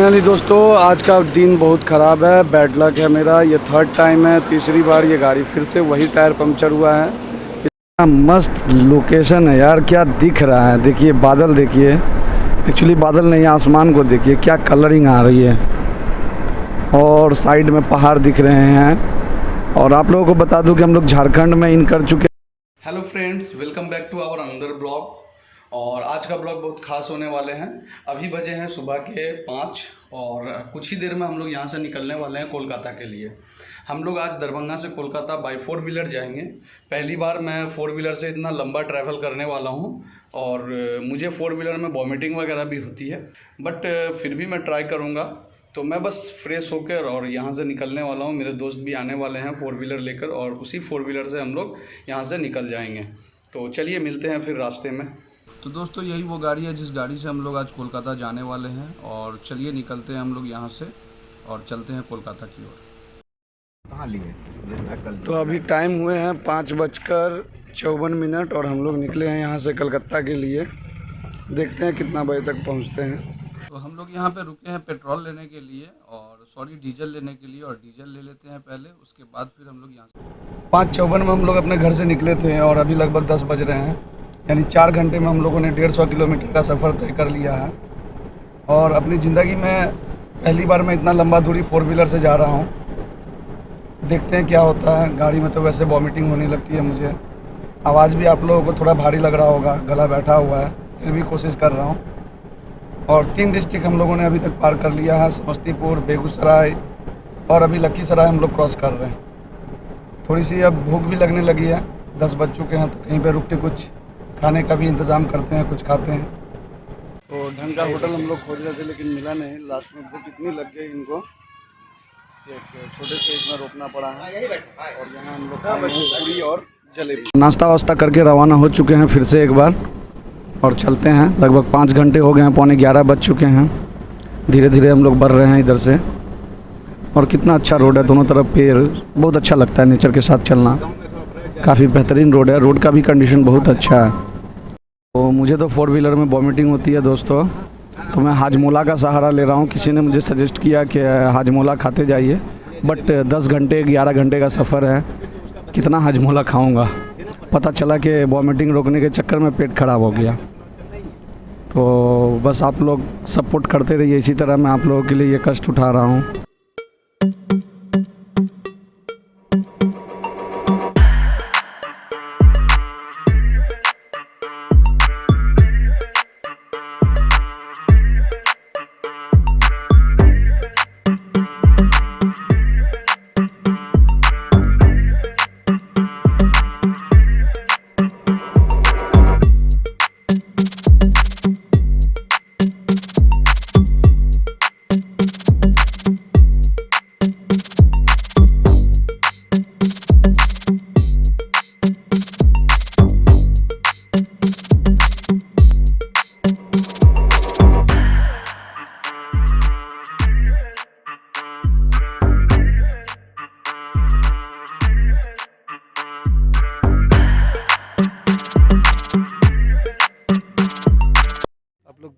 Finally दोस्तों आज का दिन बहुत ख़राब है। बैड लक है मेरा। ये थर्ड टाइम है, तीसरी बार ये गाड़ी फिर से वही टायर पंक्चर हुआ है। इतना मस्त लोकेशन है यार, क्या दिख रहा है। देखिए बादल, देखिए एक्चुअली बादल नहीं, आसमान को देखिए क्या कलरिंग आ रही है, और साइड में पहाड़ दिख रहे हैं। और आप लोगों को बता दूं कि हम लोग झारखंड में इन कर चुके। Hello friends, welcome back to our another blog. और आज का ब्लॉग बहुत खास होने वाले हैं। अभी बजे हैं सुबह के 5 और कुछ ही देर में हम लोग यहाँ से निकलने वाले हैं कोलकाता के लिए। हम लोग आज दरभंगा से कोलकाता बाय 4 व्हीलर जाएंगे। पहली बार मैं 4 व्हीलर से इतना लंबा ट्रैवल करने वाला हूँ, और मुझे 4 व्हीलर में वॉमिटिंग वगैरह भी होती है, बट फिर भी मैं ट्राई करूँगा। तो मैं बस फ्रेश होकर और यहाँ से निकलने वाला हूँ। मेरे दोस्त भी आने वाले हैं 4 व्हीलर लेकर, और उसी 4 व्हीलर से हम लोग यहाँ से निकल जाएंगे। तो चलिए मिलते हैं फिर रास्ते में। तो दोस्तों यही वो गाड़ी है जिस गाड़ी से हम लोग आज कोलकाता जाने वाले हैं, और चलिए निकलते हैं हम लोग यहाँ से और चलते हैं कोलकाता की ओर। कहाँ लिए? तो अभी टाइम हुए हैं 5:54 और हम लोग निकले हैं यहाँ से कलकत्ता के लिए। देखते हैं कितना बजे तक पहुँचते हैं। तो हम लोग यहाँ पे रुके हैं पेट्रोल लेने के लिए, और डीजल लेने के लिए, और डीजल ले लेते हैं पहले, उसके बाद फिर हम लोग यहाँ से 5:54 में हम लोग अपने घर से निकले थे, और अभी लगभग 10 बज रहे हैं। यानी 4 घंटे में हम लोगों ने 150 किलोमीटर का सफ़र तय कर लिया है। और अपनी ज़िंदगी में पहली बार मैं इतना लंबा दूरी 4 व्हीलर से जा रहा हूँ। देखते हैं क्या होता है। गाड़ी में तो वैसे वॉमिटिंग होने लगती है मुझे। आवाज़ भी आप लोगों को थोड़ा भारी लग रहा होगा, गला बैठा हुआ है, फिर भी कोशिश कर रहा हूँ। और 3 डिस्ट्रिक्ट हम लोगों ने अभी तक पार कर लिया है, समस्तीपुर, बेगूसराय, और अभी लखीसराय हम लोग क्रॉस कर रहे हैं। थोड़ी सी अब भूख भी लगने लगी है, 10 बज चुके हैं, तो कहीं पे रुक के कुछ खाने का भी इंतज़ाम करते हैं, कुछ खाते हैं। तो ढंग का होटल हम लोग खोज रहे थे लेकिन मिला नहीं। लास्ट में भूख इतनी लग गई इनको, एक छोटे से इसमें रोकना पड़ा है। और यहाँ हम लोग पूरी और जलेबी नाश्ता वास्ता करके रवाना हो चुके हैं फिर से एक बार, और चलते हैं। लगभग 5 घंटे हो गए हैं, 11:15 बज चुके हैं। धीरे धीरे हम लोग बढ़ रहे हैं इधर से। और कितना अच्छा रोड है, दोनों तरफ पेड़, बहुत अच्छा लगता है नेचर के साथ चलना। काफ़ी बेहतरीन रोड है, रोड का भी कंडीशन बहुत अच्छा है। तो मुझे तो 4 व्हीलर में वॉमिटिंग होती है दोस्तों, तो मैं हाजमोला का सहारा ले रहा हूँ। किसी ने मुझे सजेस्ट किया कि हाजमोला खाते जाइए, बट 10 घंटे 11 घंटे का सफ़र है, कितना हाजमोला खाऊँगा। पता चला कि वॉमिटिंग रोकने के चक्कर में पेट ख़राब हो गया। तो बस आप लोग सपोर्ट करते रहिए, इसी तरह मैं आप लोगों के लिए ये कष्ट उठा रहा हूँ।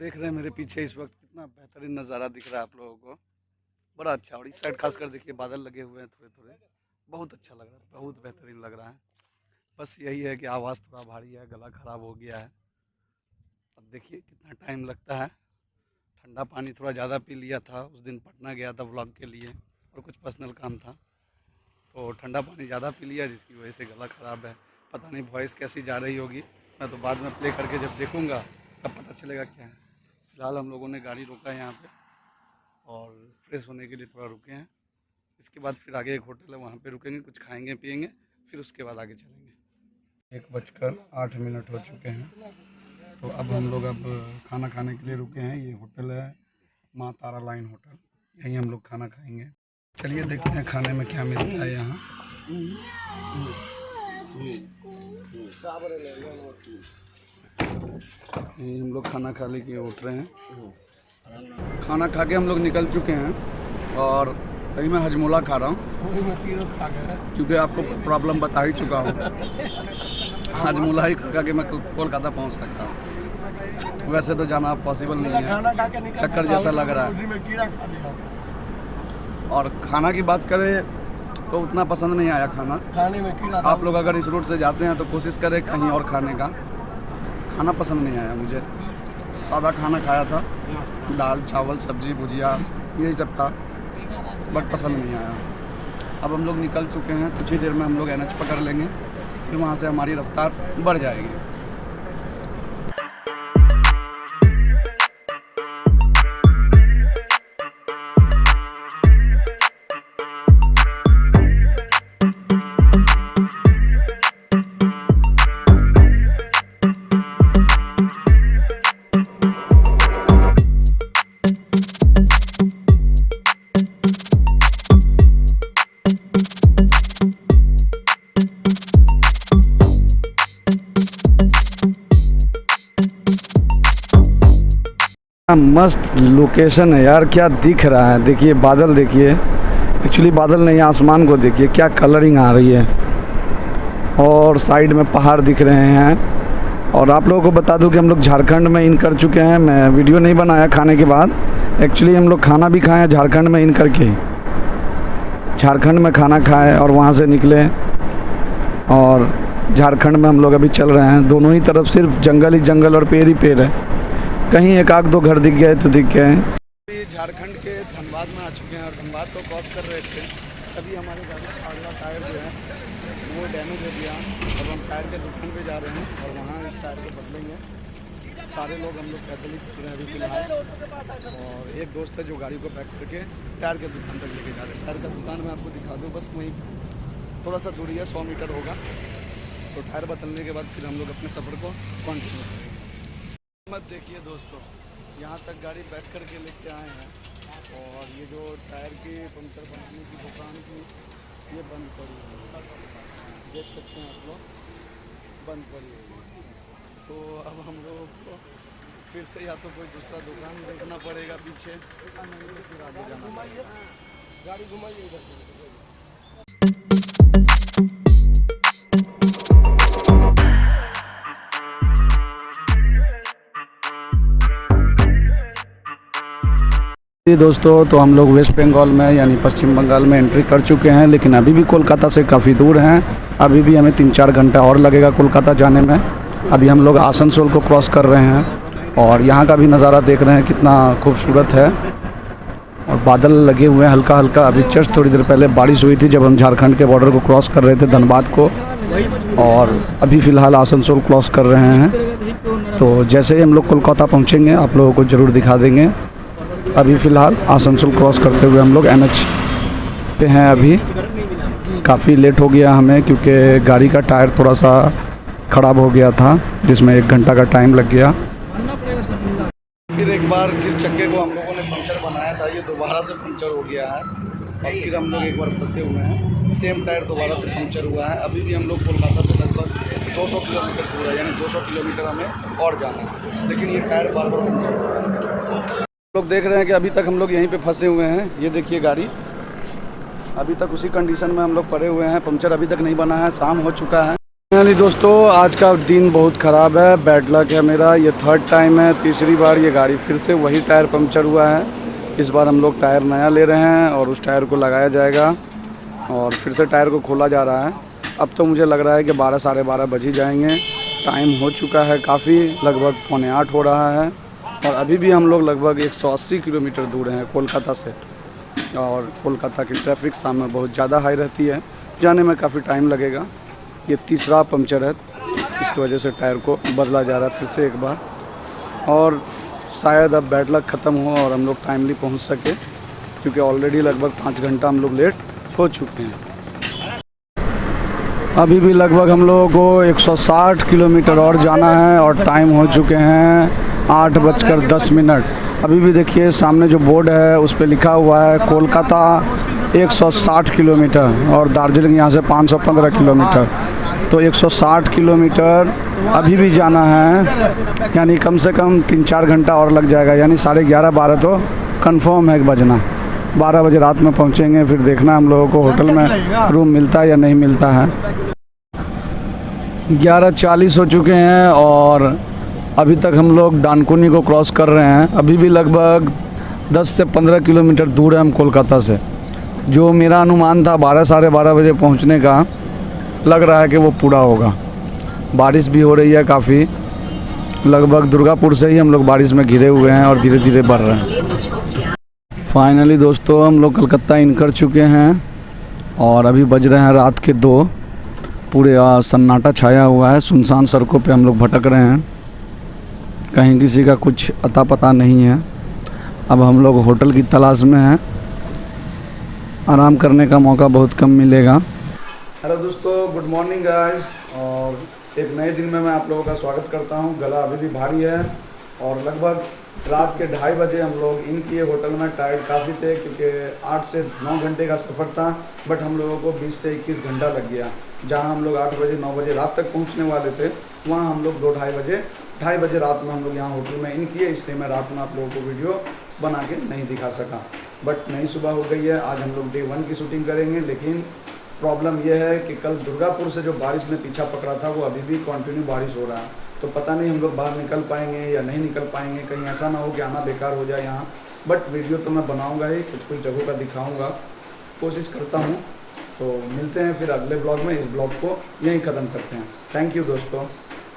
देख रहे हैं मेरे पीछे इस वक्त कितना बेहतरीन नज़ारा दिख रहा है आप लोगों को, बड़ा अच्छा। और इस साइड खासकर देखिए बादल लगे हुए हैं थोड़े थोड़े, बहुत अच्छा लग रहा है, बहुत बेहतरीन लग रहा है। बस यही है कि आवाज़ थोड़ा भारी है, गला ख़राब हो गया है। अब देखिए कितना टाइम लगता है। ठंडा पानी थोड़ा ज़्यादा पी लिया था, उस दिन पटना गया था व्लॉग के लिए, और कुछ पर्सनल काम था, तो ठंडा पानी ज़्यादा पी लिया, जिसकी वजह से गला ख़राब है। पता नहीं वॉइस कैसी जा रही होगी, मैं तो बाद में प्ले करके जब देखूँगा तब पता चलेगा क्या है। फिलहाल हम लोगों ने गाड़ी रोका है यहाँ पे, और फ्रेश होने के लिए थोड़ा रुके हैं। इसके बाद फिर आगे एक होटल है, वहाँ पे रुकेंगे, कुछ खाएंगे पिएंगे, फिर उसके बाद आगे चलेंगे। 1:08 हो चुके हैं, तो अब हम लोग खाना खाने के लिए रुके हैं। ये होटल है माँ तारा लाइन होटल, यहीं हम लोग खाना खाएंगे। चलिए देखते हैं खाने में क्या मिलता है यहाँ। हम लोग खाना खा लेके उठ रहे हैं। खाना खा के हम लोग निकल चुके हैं, और अभी मैं हजमोला खा रहा हूँ, क्योंकि आपको प्रॉब्लम बता ही चुका हूँ। हजमोला ही खा के मैं कोलकाता पहुँच सकता हूँ। वैसे तो जाना पॉसिबल नहीं है, चक्कर जैसा लग रहा है। और खाना की बात करें तो उतना पसंद नहीं आया खाने में कीड़ा। आप लोग अगर इस रूट से जाते हैं तो कोशिश करें कहीं और खाने का। खाना पसंद नहीं आया मुझे, सादा खाना खाया था, दाल चावल सब्जी भुजिया यही सब था, बट पसंद नहीं आया। अब हम लोग निकल चुके हैं, कुछ ही देर में हम लोग NH पकड़ लेंगे, फिर वहाँ से हमारी रफ्तार बढ़ जाएगी। मस्त लोकेशन है यार, क्या दिख रहा है, देखिए बादल, देखिए एक्चुअली बादल नहीं, आसमान को देखिए क्या कलरिंग आ रही है, और साइड में पहाड़ दिख रहे हैं। और आप लोगों को बता दूं कि हम लोग झारखंड में इन कर चुके हैं। मैं वीडियो नहीं बनाया खाने के बाद, एक्चुअली हम लोग खाना भी खाए हैं झारखंड में इन करके। झारखंड में खाना खाए और वहाँ से निकले, और झारखंड में हम लोग अभी चल रहे हैं। दोनों ही तरफ सिर्फ जंगल ही जंगल और पेड़ ही पेड़ है, कहीं एक आध दो घर दिख गए तो दिख गए। झारखंड के धनबाद में आ चुके हैं और धनबाद को क्रॉस कर रहे थे, तभी हमारे गाड़ी का अगला टायर जो है वो डैमेज हो गया। अब हम टायर के दुकान पे जा रहे हैं और वहाँ इस टायर को बदलेंगे। सारे लोग हम लोग पैदल ही चल रहे हैं अभी फिलहाल, और एक दोस्त है जो गाड़ी को पैक करके टायर के दुकान तक लेके जा रहे हैं। टायर का दुकान मैं आपको दिखा दूँ, बस वहीं थोड़ा सा दूरी है, 100 मीटर होगा। तो टायर बदलने के बाद फिर हम लोग अपने सफ़र को कंटिन्यू करेंगे। मत देखिए दोस्तों, यहाँ तक गाड़ी बैक करके लेके आए हैं, और ये जो टायर की पंक्चर बनाने की दुकान थी ये बंद पड़ी है, देख सकते हैं आप लोग, बंद पड़ी है। तो अब हम लोगों को फिर से या तो कोई दूसरा दुकान देखना पड़ेगा पीछे, फिर आगे जाना पड़ेगा। गाड़ी घुमाइए इधर से। दोस्तों तो हम लोग वेस्ट बंगाल में यानी पश्चिम बंगाल में एंट्री कर चुके हैं, लेकिन अभी भी कोलकाता से काफ़ी दूर हैं। अभी भी हमें 3-4 घंटा और लगेगा कोलकाता जाने में। अभी हम लोग आसनसोल को क्रॉस कर रहे हैं, और यहाँ का भी नज़ारा देख रहे हैं कितना खूबसूरत है, और बादल लगे हुए हैं हल्का हल्का। अभी जस्ट थोड़ी देर पहले बारिश हुई थी जब हम झारखंड के बॉर्डर को क्रॉस कर रहे थे धनबाद को, और अभी फ़िलहाल आसनसोल क्रॉस कर रहे हैं। तो जैसे ही हम लोग कोलकाता पहुँचेंगे आप लोगों को ज़रूर दिखा देंगे। अभी फ़िलहाल आसनसोल क्रॉस करते हुए हम लोग NH पे हैं। अभी काफ़ी लेट हो गया हमें, क्योंकि गाड़ी का टायर थोड़ा सा ख़राब हो गया था, जिसमें 1 घंटा का टाइम लग गया। फिर एक बार जिस चक्के को हम लोगों ने पंक्चर बनाया था ये दोबारा से पंक्चर हो गया है, और फिर हम लोग एक बार फंसे हुए हैं। सेम टायर दोबारा से पंक्चर हुआ है। अभी भी हम लोग कोलकाता से लगभग 200 किलोमीटर दूर है, यानी 200 किलोमीटर हमें और जाना है, लेकिन ये टायर बार बार पंक्चर हो रहा है। लोग देख रहे हैं कि अभी तक हम लोग यहीं पे फंसे हुए हैं। ये देखिए गाड़ी अभी तक उसी कंडीशन में हम लोग पड़े हुए हैं, पंक्चर अभी तक नहीं बना है, शाम हो चुका है। यानी दोस्तों आज का दिन बहुत ख़राब है, बैड लक है मेरा। ये 3rd टाइम है, तीसरी बार ये गाड़ी फिर से वही टायर पंक्चर हुआ है। इस बार हम लोग टायर नया ले रहे हैं और उस टायर को लगाया जाएगा, और फिर से टायर को खोला जा रहा है। अब तो मुझे लग रहा है कि 12 साढ़े 12 बज ही जाएंगे। टाइम हो चुका है काफ़ी, लगभग 7:45 हो रहा है, और अभी भी हम लोग लगभग 180 किलोमीटर दूर हैं कोलकाता से। और कोलकाता की ट्रैफिक शाम में बहुत ज़्यादा हाई रहती है, जाने में काफ़ी टाइम लगेगा। ये तीसरा पंक्चर है, इस वजह से टायर को बदला जा रहा है फिर से एक बार, और शायद अब बैड लक ख़त्म हो और हम लोग टाइमली पहुंच सके, क्योंकि ऑलरेडी लगभग 5 घंटा हम लोग लेट हो चुके हैं। अभी भी लगभग हम लोगों को 160 किलोमीटर और जाना है, और टाइम हो चुके हैं 8:10। अभी भी देखिए सामने जो बोर्ड है उस पर लिखा हुआ है कोलकाता 160 किलोमीटर, और दार्जिलिंग यहाँ से 515 किलोमीटर। तो 160 किलोमीटर अभी भी जाना है, यानी कम से कम 3-4 घंटा और लग जाएगा, यानी 11:30 12 तो कंफर्म है बजना। 12 बजे रात में पहुँचेंगे, फिर देखना हम लोगों को होटल में रूम मिलता है या नहीं मिलता है। 11:40 हो चुके हैं, और अभी तक हम लोग डानकुनी को क्रॉस कर रहे हैं। अभी भी लगभग 10 से 15 किलोमीटर दूर है हम कोलकाता से। जो मेरा अनुमान था 12 साढ़े 12 बजे पहुंचने का, लग रहा है कि वो पूरा होगा। बारिश भी हो रही है काफ़ी, लगभग दुर्गापुर से ही हम लोग बारिश में घिरे हुए हैं और धीरे धीरे बढ़ रहे हैं। फाइनली दोस्तों हम लोग कलकत्ता इन कर चुके हैं और अभी बज रहे हैं रात के 2। पूरे सन्नाटा छाया हुआ है, सुनसान सड़कों पे हम लोग भटक रहे हैं, कहीं किसी का कुछ अता पता नहीं है। अब हम लोग होटल की तलाश में हैं, आराम करने का मौका बहुत कम मिलेगा। हेलो दोस्तों, गुड मॉर्निंग गाइस, और एक नए दिन में मैं आप लोगों का स्वागत करता हूं। गला अभी भी भारी है और लगभग रात के 2:30 बजे हम लोग इन किए होटल में। टायर्ड काफ़ी थे क्योंकि 8 से 9 घंटे का सफ़र था, बट हम लोगों को 20 से 21 घंटा लग गया। जहां हम लोग 8 बजे 9 बजे रात तक पहुंचने वाले थे, वहां हम लोग 2-2:30 बजे रात में हम लोग यहाँ होटल में इन किए। इसलिए मैं रात में आप लोगों को वीडियो बना के नहीं दिखा सका, बट नई सुबह हो गई है। आज हम लोग डे 1 की शूटिंग करेंगे, लेकिन प्रॉब्लम यह है कि कल दुर्गापुर से जो बारिश ने पीछा पकड़ा था वो अभी भी कंटिन्यू बारिश हो रहा है। तो पता नहीं हम लोग बाहर निकल पाएंगे या नहीं निकल पाएंगे, कहीं ऐसा ना हो कि आना बेकार हो जाए यहाँ। बट वीडियो तो मैं बनाऊँगा ही, कुछ कुछ जगहों का दिखाऊँगा, कोशिश करता हूँ। तो मिलते हैं फिर अगले ब्लॉग में। इस ब्लॉग को यहीं ख़त्म करते हैं। थैंक यू दोस्तों।